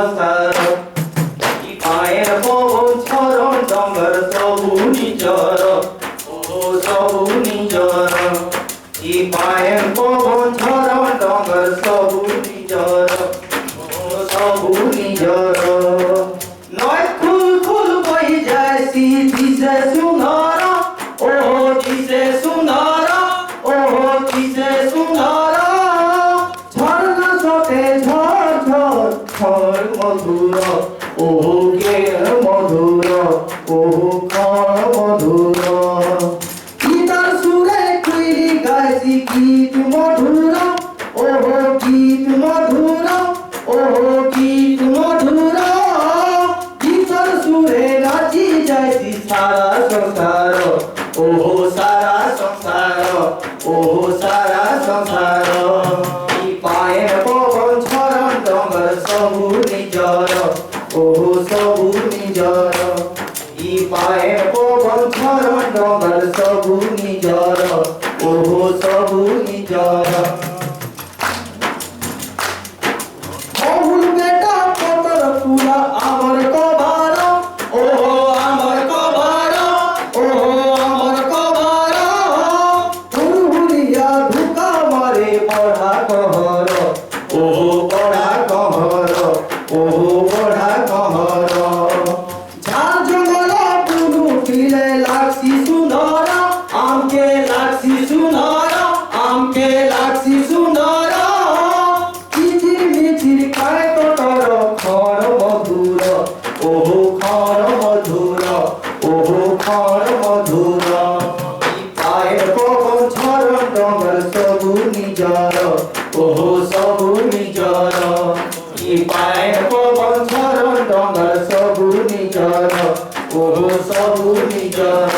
संसार पाए पवन चरण डंगर सबु निजर ओ सबु निजर पाए पवन चरण डंगर सबु निजर ओ सबु निजर नय खुल खुल बही जाए सीधी से सुंदर ओ दिसे सुंदर ओ दिसे सुंदर झरना सटे झर झर झर मधुर ओहो के मधुर ओहो कण मधुर गीतार सुरे कुइली गाइसी गीत मधुर ओहो गीत मधुर ओहो गीत मधुर गीतार सुरे नाची जाइसी सारा संसार ओहो सारा संसार ओहो सारा संसार पाए पवन चरण डंगर सबु निजर ओहो सबु निजर पाए पवन चरण डंगर सबु निजर ओहो सबु निजर बहुल बेटा पतर तुला आमर कबार ओहो आमर कबार ओहो आमर कबार हुरहुरिया धुका मारे पढ़ा कहर ओहो पढ़ा कहर ओहो पढ़ा कहर झार जंगल पुरु फिरे लाक्सी सुंदर आमके लाक्सी सुंदर आमके लाक्सी सुंदर चिचिर मिचिर काय कटर खर मधुर ओहो खर मधुर ओहो खर मधुर पाए पवन चरण डंगर सबु निजर ओहो सबु निजर पाए पवन चरण डंगर सबु निजर ओहो सबु निजर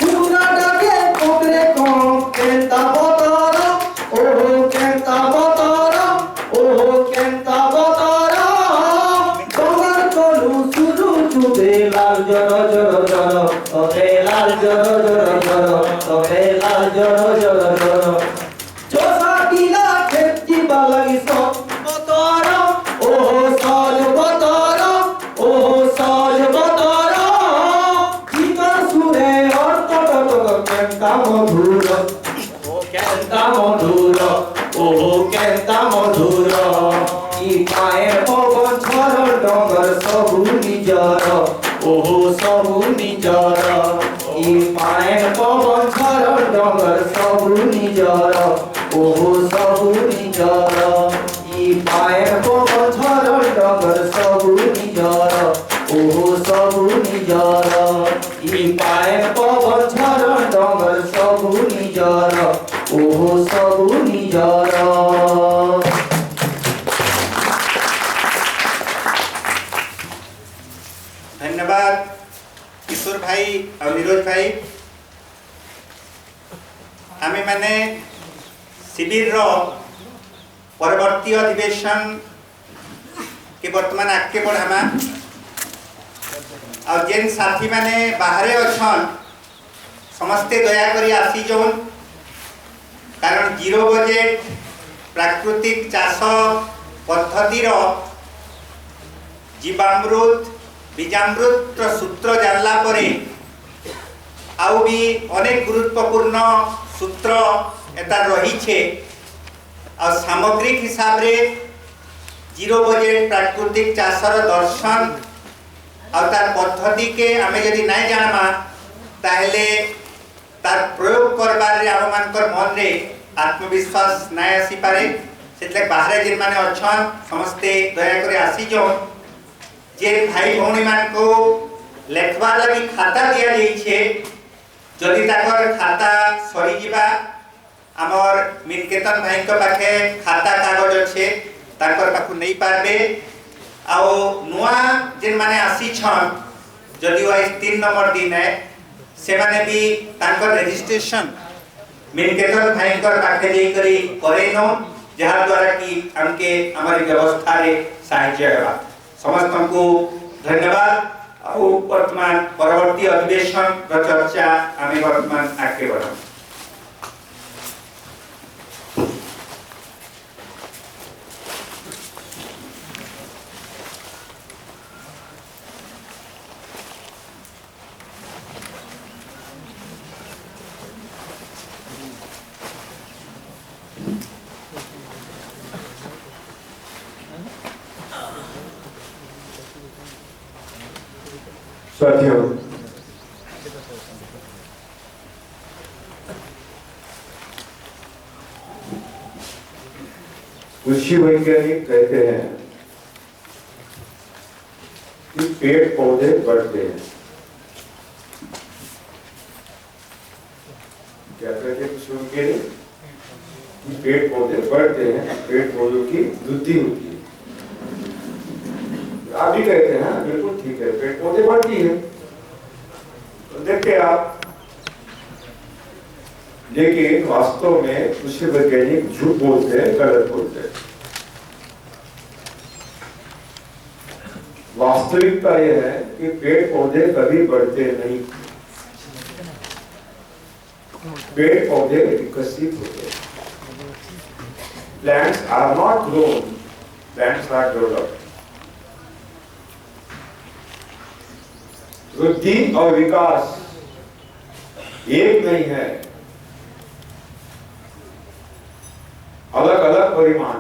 पुरा डगे कोकरे कम केंता बतर ओहो केंता बतर ओहो केंता बतर डंगर कलु सुरु चुबे लाल जर जर जर अरे लाल जर जर जर अरे लाल जर जर जर जोसा किला खेती बालगी सब बतर ओहो साज बतर ओहो साज बतर गीतार सुरे अर्थ केंता मधुर केंता मधुर ओहो केंता मधुर पाए पवन चरण डंगर सबु निजर ओहो सबु निजर पाए पवन चरण डंगर सबु निजर ओहो सबु निजर पाए पवन चरण डंगर सबु निजर ओहो सबु निजर पाए पवन चरण डंगर सबु निजर ओहो सबु निजर धन्यवाद किशोर भाई और नीरज भाई आमे माने शिविर रो परवर्ती अधिवेशन के वर्तमान आगे बढ़ामा और जेन साथी माने बाहरे अछन समस्ते दया करी आसी जोन कारण जीरो बजेट प्राकृतिक चाष पद्धति रो जीवामृत बीजामृत सूत्र जानला परे आउ भी अनेक गुरुत्वपूर्ण सूत्र एता रही छे और सामग्रिक हिसाब रे जीरो बजेट प्राकृतिक चाषर दर्शन और तार पद्धति के आमे यदि नहीं जानमा ताहले तार प्रयोग करबार रे आम मानकर मन रे आत्मविश्वास नहीं आसी पारे सेतले बाहरे जिन माने अछन समस्ते दया करे आसी जो जे भाई भौणी मान को लेखबार लगी खाता दिया जाई छे जदि ताकर खाता सरी जिबा आमर मिनकेतन भाई को पाखे खाता कागज अच्छे ताकर पाखु नहीं पारबे आउ नुआ जिन माने आसी छन जदि वाइस 3 नंबर दिन है से माने भी ताकर रजिस्ट्रेशन मिनकेतन भाई को पाखे देई करी करे नो जहां द्वारा की हमके हमारी व्यवस्था रे सहायता हेबा समस्त को धन्यवाद और वर्तमान परवर्ती अधिवेशन चर्चा आमे वर्तमान आगे बढ़ा साथियों, कृषि वैज्ञानिक कहते हैं कि पेड़ पौधे बढ़ते हैं। क्या कहते हैं कृषि वैज्ञानिक? कि पेड़ पौधे बढ़ते हैं, पेड़ पौधों की वृद्धि होती है। आप भी कहते हैं, हाँ बिल्कुल ठीक है, पेड़ पौधे बढ़ती है। तो देखते आप, लेकिन वास्तव में कृषि वैज्ञानिक झूठ बोलते हैं, गलत बोलते हैं। वास्तविकता यह है कि पेड़ पौधे कभी बढ़ते नहीं, पेड़ पौधे विकसित होते हैं। Plants are not grown, plants are developed. वृद्धि और विकास एक नहीं है, अलग अलग परिमाण।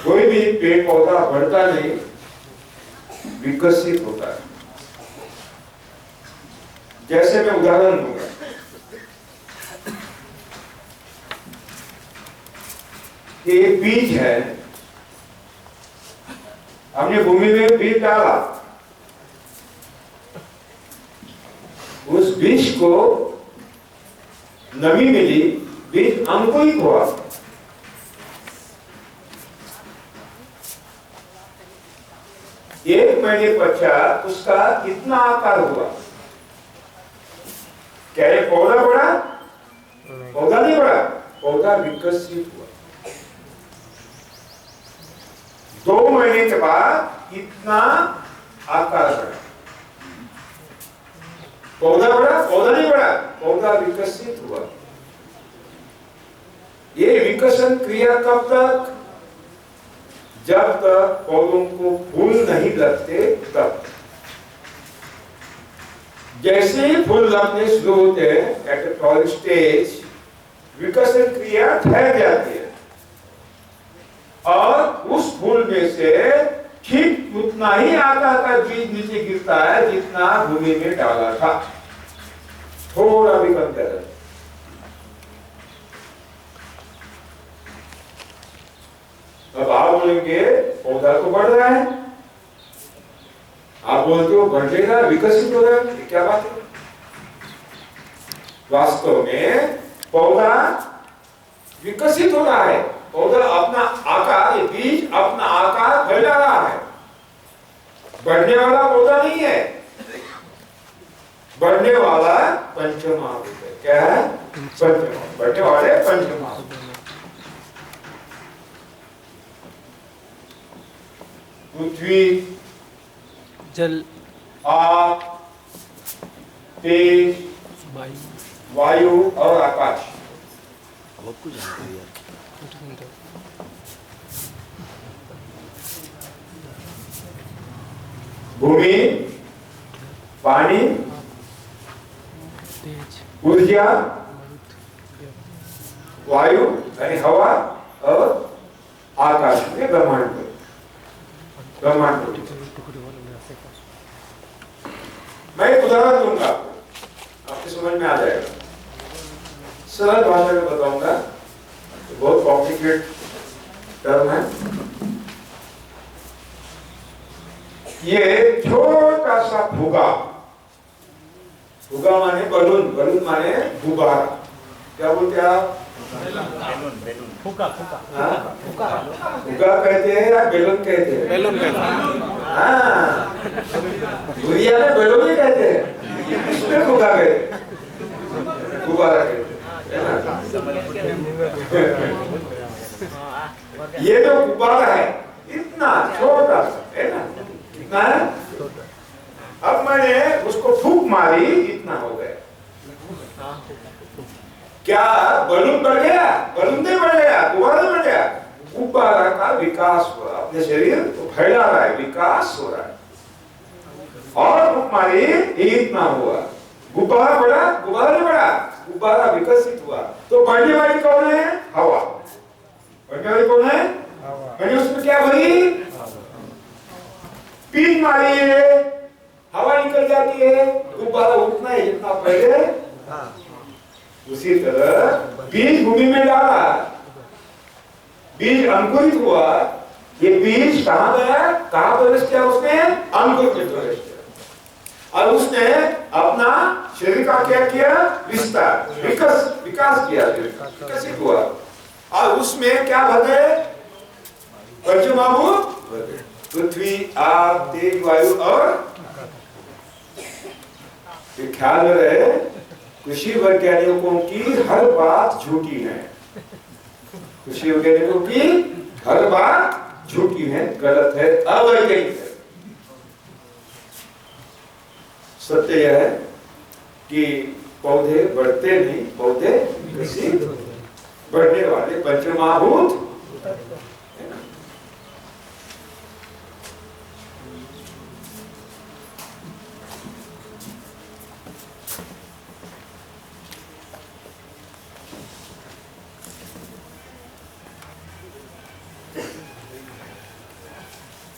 कोई भी पेड़ पौधा बढ़ता नहीं, विकसित होता है। जैसे मैं उदाहरण दूंगा, कि एक बीज है, हमने भूमि में बीज डाला, उस बीज को नमी मिली, बीज अंकुरित हुआ। एक महीने पश्चात उसका कितना आकार हुआ? क्या ये पौधा बढ़ा? पौधा नहीं बढ़ा, पौधा विकसित हुआ। 2 महीने के बाद कितना आकार बढ़ा? पौधा बढ़ा? पौधा नहीं बढ़ा, पौधा विकसित हुआ। ये विकसन क्रिया कब तक? जब तक पौधों को फूल नहीं लगते तब। जैसे ही फूल लगने शुरू होते हैं, एट ए फ्लावर स्टेज, विकसन क्रिया ठहर जाती है और उस फूल में से ठीक उतना ही आकार का बीज नीचे गिरता है जितना भूमि में डाला था, थोड़ा भी कम ज्यादा। अब आप बोलेंगे पौधा तो बढ़ रहा है, आप बोलते हो बढ़ेगा, विकसित हो रहा है, ये क्या बात है? वास्तव में पौधा विकसित हो रहा है, पौधा अपना आकार, ये बीज अपना आकार फैला रहा है। बढ़ने वाला पौधा नहीं है, बढ़ने वाला पंचमहाभूत है। क्या है? पंचमहाभूत, बढ़ने वाले पंचमहाभूत। पृथ्वी, जल, आग, तेज, वायु और आकाश। भूमि, पानी, ऊर्जा, वायु यानी हवा और आकाश में ब्रह्मांड। ब्रह्मांड मैं एक उदाहरण दूंगा, आपके समझ में आ जाएगा। सरल भाषा में बताऊंगा, बहुत कॉम्प्लिकेटेड टर्म है। ये छोटा सा फुगा, फुगा माने बलून, बलून माने गुब्बारा। क्या बोलते हैं आप? फुका, फुका, फुगा कहते हैं या बेलून कहते हैं? बेलून कहते हैं। हाँ, दुनिया में बेलून ही कहते हैं, इसमें फुगा कहते हैं, गुब्बारा कहते हैं। ये जो गुब्बारा है इतना छोटा सा है ना, इतना है। अब मैंने उसको फूंक मारी, इतना हो गया। क्या बलून बढ़ गया? बलून नहीं बढ़ गया, गुब्बारा बढ़ गया। गुब्बारा का विकास हो रहा है, अपने शरीर को फैला रहा है, विकास हो रहा है। और फूंक मारी, इतना हुआ। गुब्बारा बढ़ा? गुब्बारा नहीं बढ़ा, गुब्बारा विकसित हुआ। तो बढ़ने वाली कौन है? हवा। बढ़ने वाली कौन है? हवा। उसमें क्या भरी? पीन मारिए, हवा निकल जाती है, गुब्बारा उठना है जितना पहले, उसी तरह बीज भूमि में डाला, बीज अंकुरित हुआ, ये बीज कहां गया, कहां प्रवेश किया उसने, अंकुर में प्रवेश किया, और उसने अपना शरीर का क्या किया, विस्तार, विकास किया, विकसित हुआ, और उसमें क्या भरे, पंचमहाभूत, पृथ्वी, आग, तेज, वायु और ख्याल में रहे, कृषि वैज्ञानिकों की हर बात झूठी है, कृषि वैज्ञानिकों की हर बात झूठी है, गलत है, अवैज्ञानिक है। सत्य यह है कि पौधे बढ़ते नहीं, पौधे विकसित, बढ़ने वाले पंचमहाभूत है ना।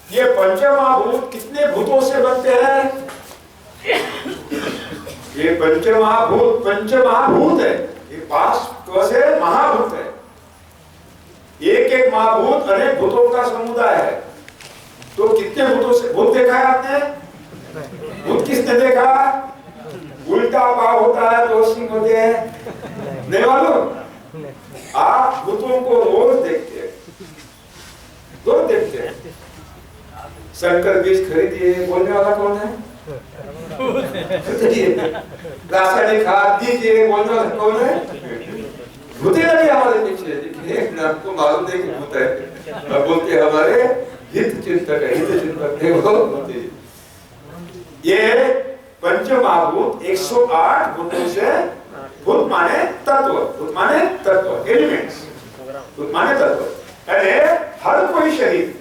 ये पंचमहाभूत कितने भूतों से बनते हैं, ये पंचमहाभूत है, ये 5 से महाभूत है, एक एक महाभूत अनेक भूतों का समुदाय है। तो कितने भूतों से, भूत देखा है आपने, भूत किसने देखा, उल्टा पाव होता है तो सिंह होते हैं, नहीं मालूम, आप भूतों को रोज देखते हैं, रोज देखते हैं। संकर बीज खरीदिए, बोलने वाला कौन है, रासायनिक खाद दीजिए, बोलने वाला कौन है, भूते लगे हमारे पीछे, देखिए आपको मालूम नहीं कि भूत है, और बोलते हमारे हित चिंतक है, हित चिंतक है वो भूते। ये पंचमहाभूत 108 भूतों से, भूत माने तत्व, भूत माने तत्व, एलिमेंट्स, भूत माने तत्व, अरे हर कोई शरीर,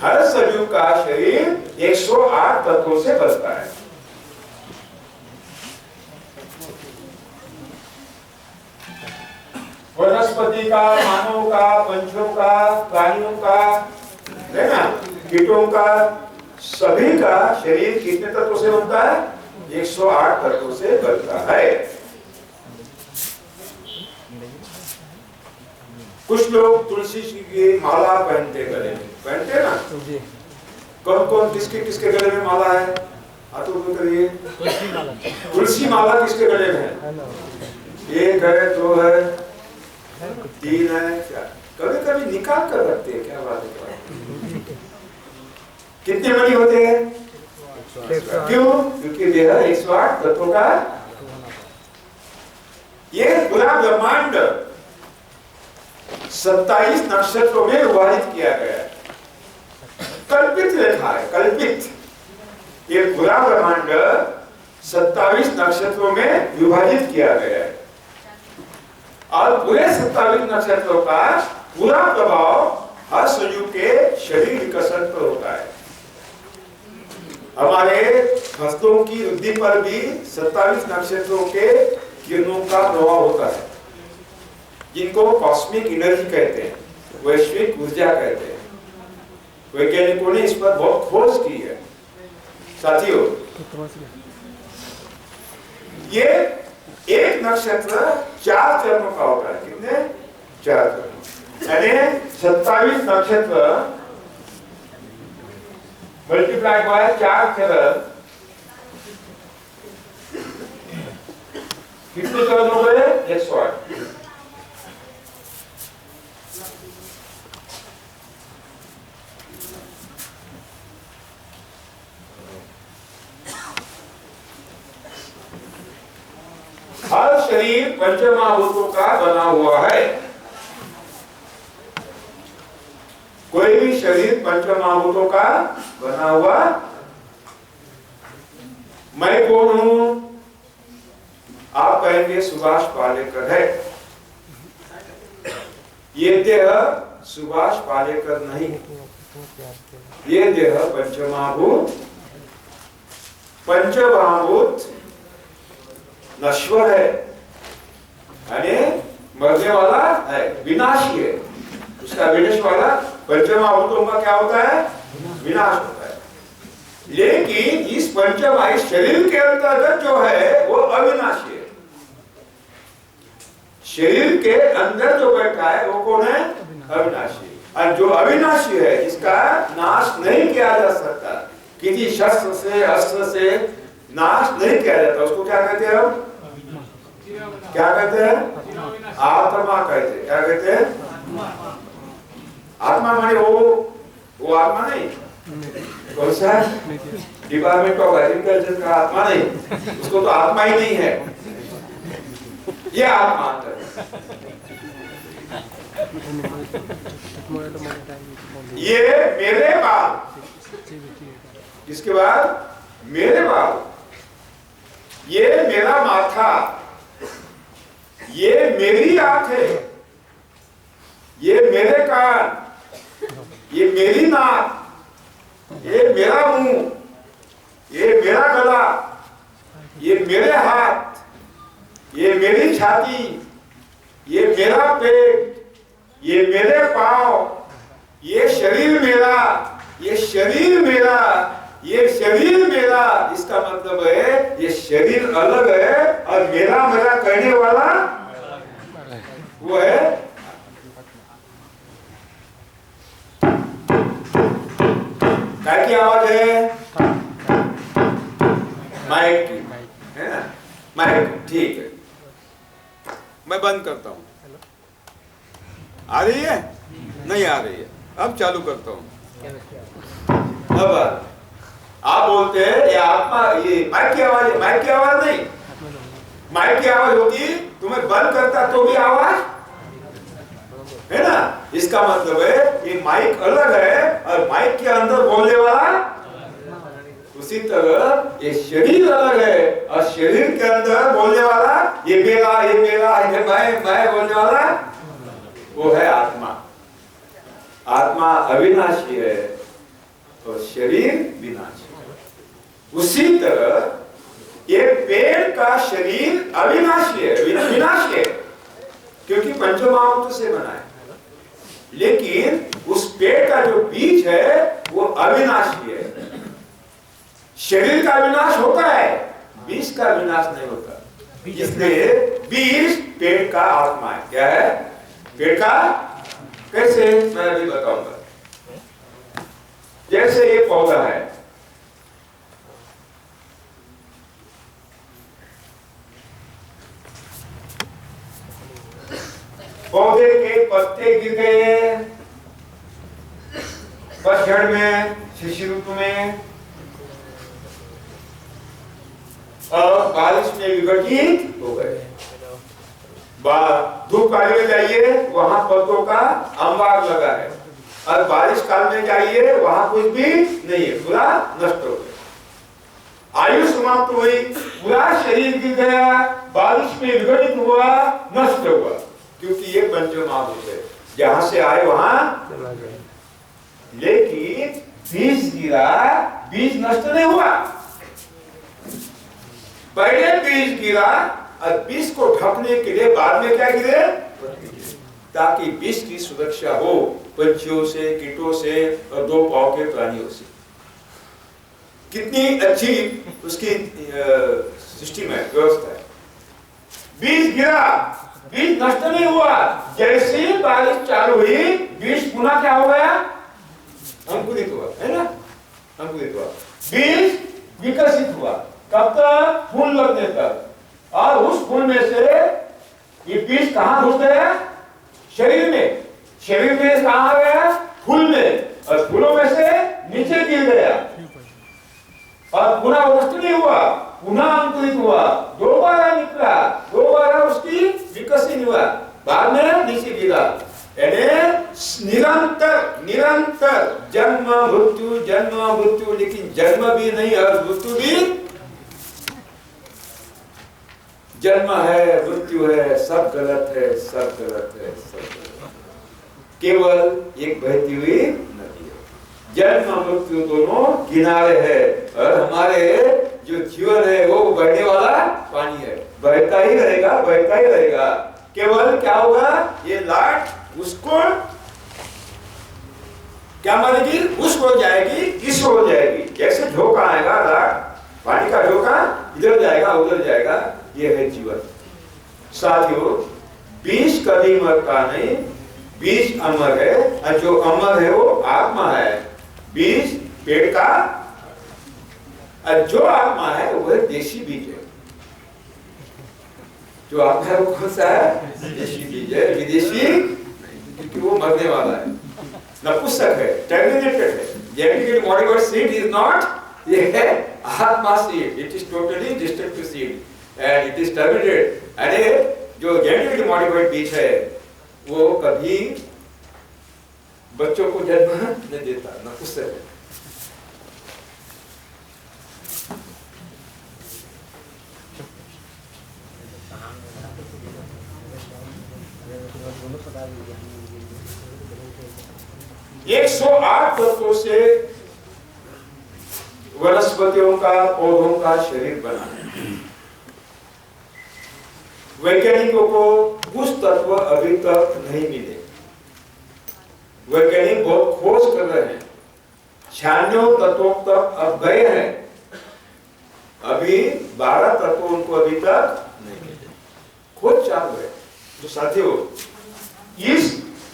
हर सजीव का शरीर 108 तत्वों से बनता है। वनस्पति का, मानव का, पंछियों का, प्राणियों का, है ना, कीटों का, सभी का शरीर कितने तत्वों से बनता है, 108 तत्वों से बनता है। कुछ लोग तुलसी की माला पहनते, गले में पहनते ना, कौन कौन किसके किसके गले में माला है, हाथों को करिए, तुलसी माला किसके गले में है, 1 है, 2 है, 3 है, क्या कभी कभी निकाल कर रखते हैं, क्या बात है, कितने मणि होते हैं, क्यों, क्योंकि यह 108 तत्वों का, ये पूरा ब्रह्मांड 27 नक्षत्रों में विभाजित किया गया है, कल्पित रेखा है, कल्पित, ये पूरा ब्रह्मांड 27 नक्षत्रों में विभाजित किया गया है, और पूरे 27 नक्षत्रों का पूरा प्रभाव हर सजीव के शरीर विकसन पर होता है। हमारे फसलों की वृद्धि पर भी 27 नक्षत्रों के किरणों का प्रभाव होता है, जिनको कॉस्मिक एनर्जी कहते हैं, वैश्विक ऊर्जा कहते हैं। वैज्ञानिकों ने इस पर बहुत खोज की है साथियों। ये एक नक्षत्र 4 चरणों का होता है, कितने, 4 चरण, यानी 27 नक्षत्र मल्टीप्लाई बाय 4 चरण, कितने चरण हो गए, 108। हर शरीर पंचमहाभूतों का बना हुआ है, कोई भी शरीर पंचमहाभूतों का बना हुआ, मैं कौन हूं, आप कहेंगे सुभाष पालेकर है, ये देह सुभाष पालेकर नहीं, ये देह पंचमहाभूत, पंचमहाभूत नश्वर है, यानी मरने वाला है, विनाशी है, उसका विनाश वाला, पंचमहाभूतों का क्या होता है, विनाश होता है। लेकिन इस पंचमाई शरीर के अंतर्गत जो है वो अविनाशी है। शरीर के अंदर जो बैठा है वो कौन है? अविनाशी। और जो अविनाशी है इसका नाश नहीं किया जा सकता, किसी शस्त्र से अस्त्र से नाश नहीं किया जाता। उसको क्या कहते हैं हम? क्या कहते हैं? आत्मा कहते हैं। क्या कहते हैं? आत्मा माने वो आत्मा नहीं, कौन सा डिपार्टमेंट ऑफ एग्रीकल्चर का आत्मा नहीं, उसको तो आत्मा ही नहीं है, ये आत्मा है। ये मेरे बाल, इसके बाद मेरे बाल, ये मेरा माथा, ये मेरी आंखें, ये मेरे कान, ये मेरी नाक, ये मेरा मुंह, ये मेरा गला, ये मेरे हाथ, ये मेरी छाती, ये मेरा पेट, ये मेरे पांव, ये शरीर मेरा, ये शरीर मेरा, ये शरीर मेरा। इसका मतलब है ये शरीर अलग है और मेरा मेरा कहने वाला वो है क्या की आवाज है? माइक की है ना? माइक, ठीक है। मैं बंद करता हूं। आ रही है? नहीं आ रही है। अब चालू करता हूं। अब आप बोलते हैं ये आत्मा, ये माइक की आवाज है। माइक की आवाज नहीं, माइक की आवाज होगी तुम्हें बंद करता तो भी आवाज है ना। इसका मतलब है ये माइक अलग है और माइक के अंदर बोलने वाला, उसी तरह ये शरीर अलग है और शरीर के अंदर बोलने वाला ये मेरा, ये मेरा, ये मैं बोलने वाला वो है आत्मा। आत्मा अविनाशी है और शरीर विनाशी। उसी तरह ये पेड़ का शरीर अविनाशी है, विनाशी है, क्योंकि पंचमहाभूत से बना है। लेकिन उस पेड़ का जो बीज है वो अविनाशी है। शरीर का विनाश होता है, बीज का विनाश नहीं होता। इसलिए बीज पेड़ का आत्मा है। क्या है? पेड़ का। कैसे? मैं अभी बताऊंगा। जैसे ये पौधा है, पौधे के पत्ते गिर गए पतझड़ में, शिशिर ऋतु में, और बारिश में विघटित हो गए। धूप काल में जाइए वहां पौधों का अंबार लगा है, और बारिश काल में जाइए वहां कुछ भी नहीं है, पूरा नष्ट हो गया। आयु समाप्त हुई, पूरा शरीर गिर गया, बारिश में विघटित हुआ, नष्ट हुआ, क्योंकि ये पंचमहाभूत है, जहां से आए वहां चला गया। लेकिन बीज गिरा, बीज नष्ट नहीं हुआ। पहले बीज गिरा और बीज को ढकने के लिए बाद में क्या गिरे? ताकि बीज की सुरक्षा हो पंछियों से, कीटों से और दो पांव के प्राणियों से। कितनी अच्छी उसकी सिस्टम है, व्यवस्था है। बीज गिरा, बीज नष्ट नहीं हुआ। जैसे ही बारिश चालू हुई, बीज पुनः क्या हो गया? अंकुरित हुआ, है ना? अंकुरित हुआ, बीज विकसित हुआ। कब तक? फूल लगने तक। और उस फूल में से ये बीज कहां घुस गया? शरीर में। शरीर में कहां गया? फूल में। और फूलों में से नीचे गिर गया और पुनः नष्ट नहीं हुआ, पुनः अंकुरित हुआ, दोबारा निकला, दोबारा उसकी विकसित हुआ, बाद में नीचे गिरा। निरंतर निरंतर जन्म मृत्यु, लेकिन जन्म भी नहीं और मृत्यु भी। जन्म है, मृत्यु है, सब गलत है, सब गलत है, सब गलत है। केवल एक बहती हुई नदी है। जन्म मृत्यु दोनों किनारे है और हमारे जो जीवन है वो बहने वाला पानी है, बहता ही रहेगा, बहता ही रहेगा। केवल क्या होगा? ये लाट उसको क्या मारेगी? उसको जाएगी, इस हो जाएगी। कैसे झोंका आएगा, पानी का झोंका इधर जाएगा उधर जाएगा, ये है जीवन। साथियों, बीज कभी मरता नहीं, बीज अमर है, और जो अमर है वो आत्मा है। बीज पेड़ का, और जो आत्मा है वो देशी बीज है। जो आत्मा है वो कौन सा है? देशी बीज है, विदेशी, क्योंकि वो मरने वाला है, नपुंसक है, टर्मिनेटेड है। Genetically modified seed is not, ये है आत्मा seed, it is totally destructive seed and it is terminated। अरे जो genetically modified बीज है वो कभी बच्चों को जन्म नहीं देता, नपुंसक है। एक 108 तत्वों से वनस्पतियों का, पौधों का शरीर बना है। वैज्ञानिकों को कुछ तत्व अभी तक नहीं मिले, वैज्ञानिक बहुत खोज कर रहे हैं, 96 तत्वों तक अब गए हैं, अभी 12 तत्व उनको अभी तक नहीं मिले, खोज चालू है। तो साथियों,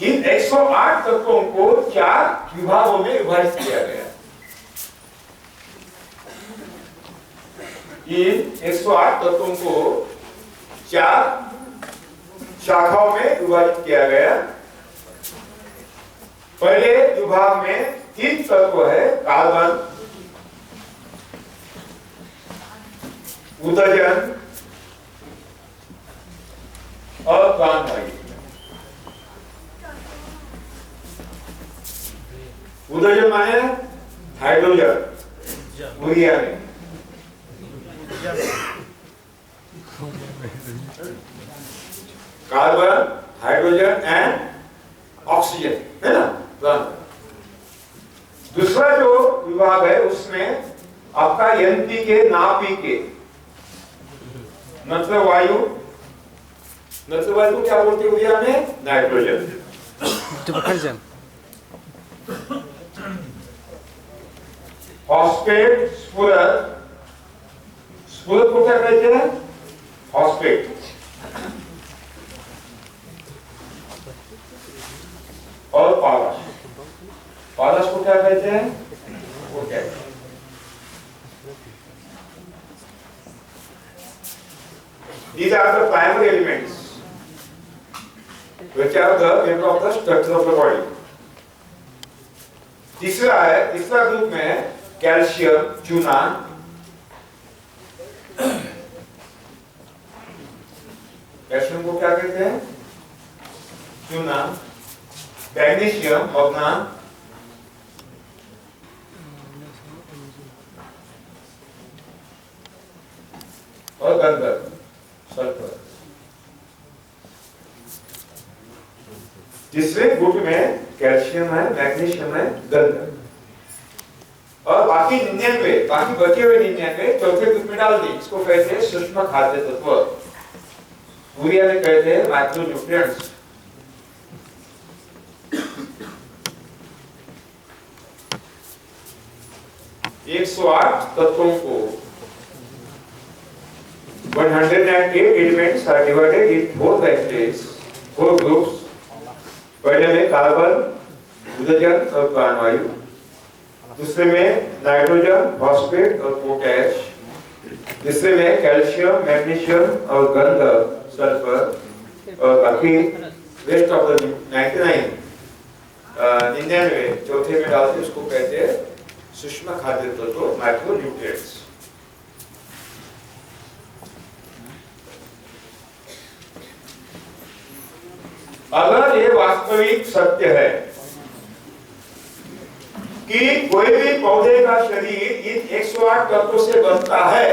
इन 108 तत्वों को 4 विभागों में विभाजित किया गया। इन 108 तत्वों को 4 शाखाओं में विभाजित किया गया। पहले विभाग में 3 तत्व है, कार्बन, उदजन और प्राणवायु। उदजन माने हाइड्रोजन, यूरिया में, कार्बन, हाइड्रोजन एंड ऑक्सीजन, है ना। दूसरा जो विभाग है उसमें आपका एनपीके, नापीके, नत्र वायु, नत्र वायु को क्या बोलते हैं यूरिया में? नाइट्रोजन। फॉस्फेट, स्फुरद, स्फुरद को क्या कहते हैं? फॉस्फेट। और पारस, पारस को क्या कहते हैं? Potash. These are the primary elements which are the member of the structure of the body. तीसरा है, तीसरा ग्रुप में कैल्शियम, चूना, कैल्शियम को क्या कहते हैं? चूना, मैग्नीशियम, मैग्नीशियम, और गंधक, सल्फर। तीसरे ग्रुप में कैल्शियम है, मैग्नीशियम है, गंधक, और बाकी 99, बाकी बचे हुए 99 चौथे ग्रुप में डाल दी। इसको कहते हैं सूक्ष्म खाद्य तत्व, यूरिया में कहते हैं माइक्रोन्यूट्रिएंट्स। एक 108 तत्वों को 108 elements are divided in 4 branches, 4 groups। पहले में कार्बन, उदजन और प्राणवायु, दूसरे में नाइट्रोजन, फॉस्फेट और पोटैश, तीसरे में कैल्शियम, मैग्नीशियम और गंधक, सल्फर, और बाकी रेस्ट ऑफ द 99 चौथे में डालते उसको कहते हैं सूक्ष्म खाद्य तत्व, माइक्रोन्यूट्रिएंट्स। अगर ये वास्तविक सत्य है कि कोई भी पौधे का शरीर इन 108 तत्वों से बनता है,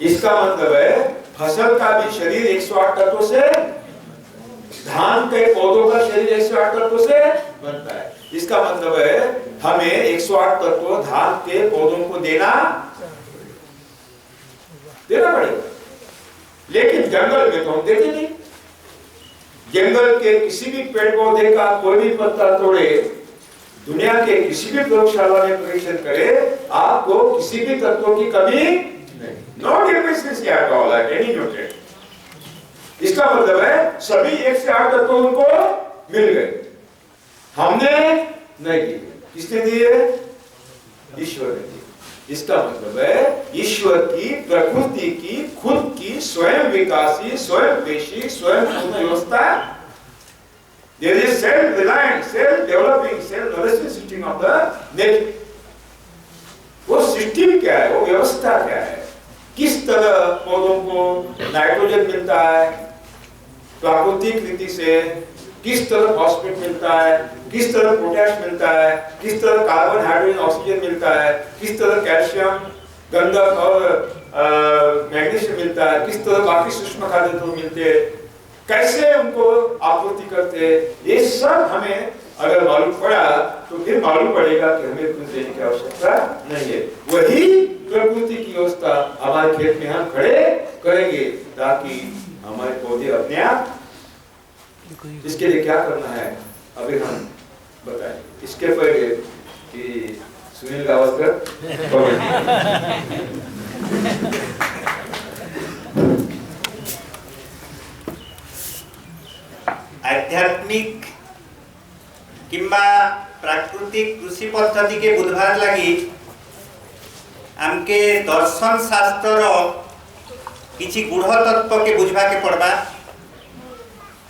इसका मतलब है फसल का भी शरीर 108 तत्वों से, धान के पौधों का शरीर 108 तत्वों से बनता है। इसका मतलब है हमें 108 तत्व धान के पौधों को देना पड़ेगा, लेकिन जंगल में तो हम देते नहीं। जंगल के किसी भी पेड़ पौधे का कोई भी पत्ता तोड़े, दुनिया के किसी भी प्रयोगशाला में परीक्षण करे, आपको किसी भी तत्वों की कमी नहीं, no deficiency at all at any nutrient. इसका मतलब है सभी 1 से 8 तत्व उनको मिल गए, हमने नहीं दिए। किसने दिए? ईश्वर ने दिए। इसका मतलब है ईश्वर की प्रकृति की खुद की स्वयं विकासी, स्वयं पेशी, स्वयं व्यवस्था। There is self-reliant, self-developing, self-nourishing system of the nature. वो सिस्टम क्या है, वो व्यवस्था क्या है, किस तरह पौधों को नाइट्रोजन मिलता है प्राकृतिक रीति से, किस तरह फॉस्फेट मिलता है, किस तरह पोटेश मिलता है, किस तरह कार्बन हाइड्रोजन ऑक्सीजन मिलता है, किस तरह कैल्शियम गंधक और मैग्नीशियम मिलता है, किस तरह बाकी सूक्ष्म खाद्य तत्व मिलते हैं, कैसे उनको आपूर्ति करते हैं, ये सब हमें अगर मालूम पड़ा तो फिर मालूम पड़ेगा कि हमें कुछ देने की आवश्यकता नहीं है। वही प्रकृति की व्यवस्था हमारे खेत में हम खड़े करेंगे ताकि हमारे पौधे अपने आप। इसके लिए क्या करना है अभी हम बताएं। इसके पहले कि सुनील गावस्कर आध्यात्मिक किंबा प्राकृतिक कृषि पद्धति के बुधवार लगी आमके दर्शन शास्त्र किछि गूढ़ तत्व के बुझवा के पड़बा।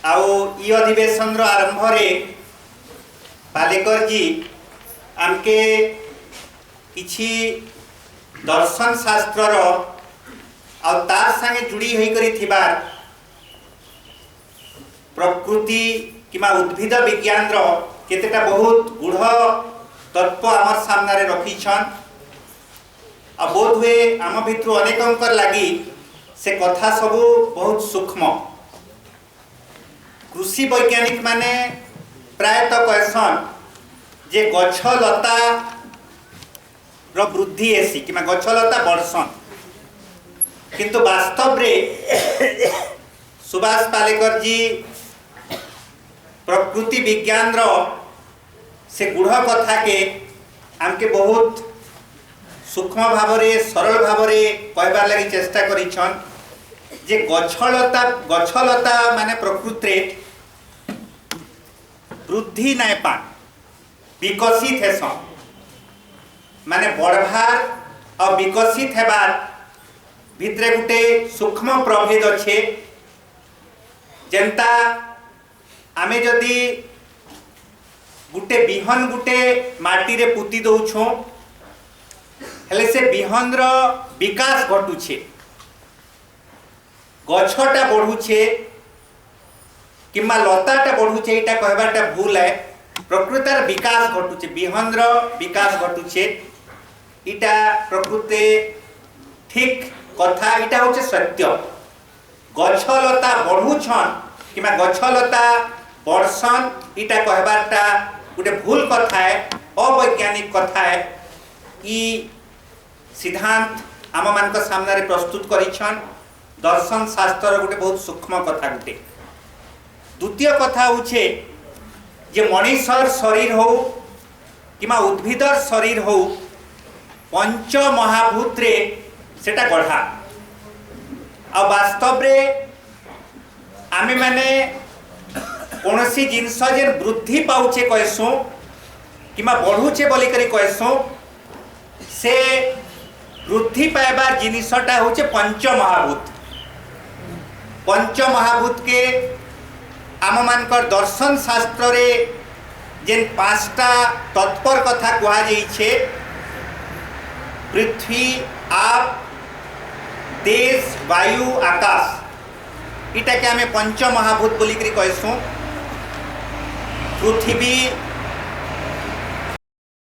आउ ई अधिवेशन आरंभ रे पालेकर जी आमके किछि दर्शन शास्त्र आउ तार संगे जुड़ी होई करी थिबार प्रकृति किमा उद्भिद विज्ञान केतेटा बहुत गूढ़ तत्व आमर सामने रखीछन। आ बोध हुए आम भितर अनेकंकर लगी से कथा सबू बहुत सूक्ष्म। कृषि वैज्ञानिक माने प्रायतः कहसन जे गछ लता वृद्धि ऐसी कि गछ लता बढ़सन, किंतु वास्तव रे सुभाष पालेकर जी प्रकृति विज्ञान से गूढ़ कथा के आमके बहुत सूक्ष्म भाव रे सरल भाव रे कहबार लगी चेष्टा करिछन जे गछलता माने प्रकृति वृद्धि नाय पान विकसित हेसन माने बढ़वार और विकसित हेबार भितरे गुटे सूक्ष्म प्रभेद अच्छे। जेंता आमे जदि गुटे बिहन गुटे माटी रे पुती दउछो हेले से बिहन रो विकास घटुछे, गछटा बढ़ुछे किंबा लताटा बढ़ुछे, एटा कहबाटा भूल है। प्रकृतिर विकास घटुछे, बिहन रो विकास घटुछे, इटा प्रकृति ठीक कथा, इटा होचे सत्य। गछलता बढ़ुछन किंबा गछलता बढ़सन इटा कहबाटा गोटे भूल कथा है, अवैज्ञानिक कथा है। ई सिद्धांत आम मान सामने प्रस्तुत करिछन दर्शन शास्त्र गोटे बहुत सूक्ष्म कथा गोटे। द्वितीय कथा होचे जे मनुष्यर शरीर हो किंबा उद्भिदर शरीर हो पंच महाभूत रे सेटा गढ़ा। आ वास्तव रे आमे माने कौनसी जिनस जे वृद्धि पाउचे कहसु किंबा बढ़ुचे बोली करी कहसु से वृद्धि पाइबार जिनिसटा होचे पंच महाभूत। पंच महाभूत के आम मानकर दर्शन शास्त्र रे जेन पांचटा तत्पर कथा कहा जाइछे पृथ्वी आप देश वायु आकाश, इटा के आमे पंच महाभूत बोली करी कहसु। पृथ्वी